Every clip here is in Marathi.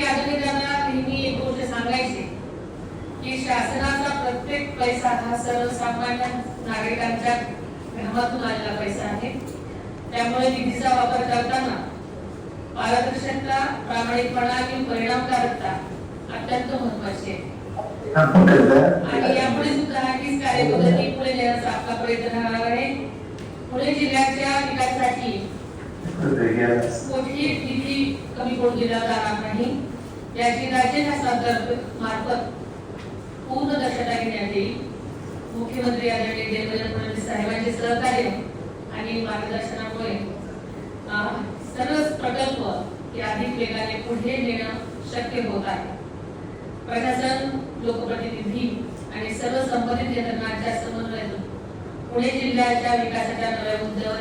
आदरणीय दादा नेहमी एक गोष्ट सांगायची की शासनाचा प्रत्येक पैसा हा सर्वसामान्य नागरिकांच्या घरातून आलेला पैसा आहे। त्यामुळे निधीचा वापर करताना पारदर्शकता, प्रामाणिकपणा आणि परिणामकारकता अत्यंत महत्त्वाची आहे। आणि यापुढे सुद्धा हीच कार्यपद्धती पुढे नेण्याचा आपला प्रयत्न राहणार आहे। पुणे जिल्ह्याच्या विकासासाठी कोणतीही निधी कमी पडू दिला जाणार नाही याची राज्य शासनातर्फे मार्फत पूर्ण दक्षता घेण्यात येईल। मुख्यमंत्री आदरणीय देवेंद्र फडणवीस साहेबांचे सहकार्य आणि मार्गदर्शनामुळे सर्व प्रकल्प हे अधिक वेगाने पुढे नेणं शक्य होत आहे। प्रशासन, लोकप्रतिनिधी आणि सर्व संबंधित यंत्रणांच्या समन्वयातून पुणे जिल्ह्याच्या विकासाच्या नव्या उंचीवर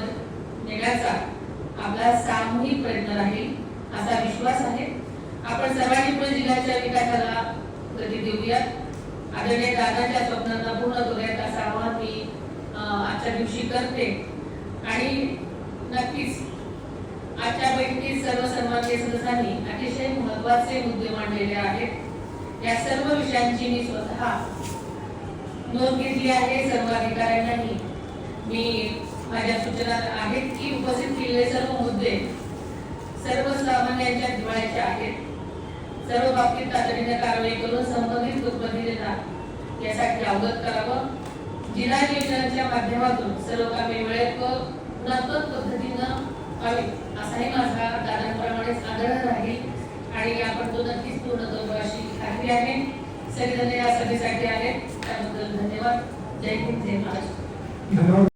नेण्याचा आपला सामूहिक प्रयत्न राहील असा विश्वास आहे। आपण सर्वांनी पुणे जिल्ह्याच्या विकासाला गती देऊयात, आदरणीय दादांच्या स्वप्नांना पूर्ण करूयात असं आवाहन मी आजच्या दिवशी करते। आणि नक्कीच आजच्या बैठकीत सर्व सन्माननीय सदस्यांनी अतिशय महत्त्वाचे मुद्दे मांडलेले आहेत। या सर्व विषयांची मी स्वतः नोंद घेतली आहे। सर्व अधिकाऱ्यांनाही मी माझ्या सूचना आहेत की उपस्थित केलेले सर्व मुद्दे सर्वसामान्यांच्या जिव्हाळ्याचे आहेत। सर्व बाबतीत तातडीने कारवाई करून संबंधित लोकप्रतिनिधींना यासाठी अवगत करावं। जिल्हा नियोजनाच्या माध्यमातून सर्व कामे वेळेत गुणात्मक पद्धतीनं व्हावी असाही माझा दादांप्रमाणेच आग्रह राहील आणि आपण तो नक्कीच पूर्ण करू अशी खात्री आहे। सगळेजण या सभेसाठी आले त्याबद्दल धन्यवाद। जय हिंद, जय महाराष्ट्र।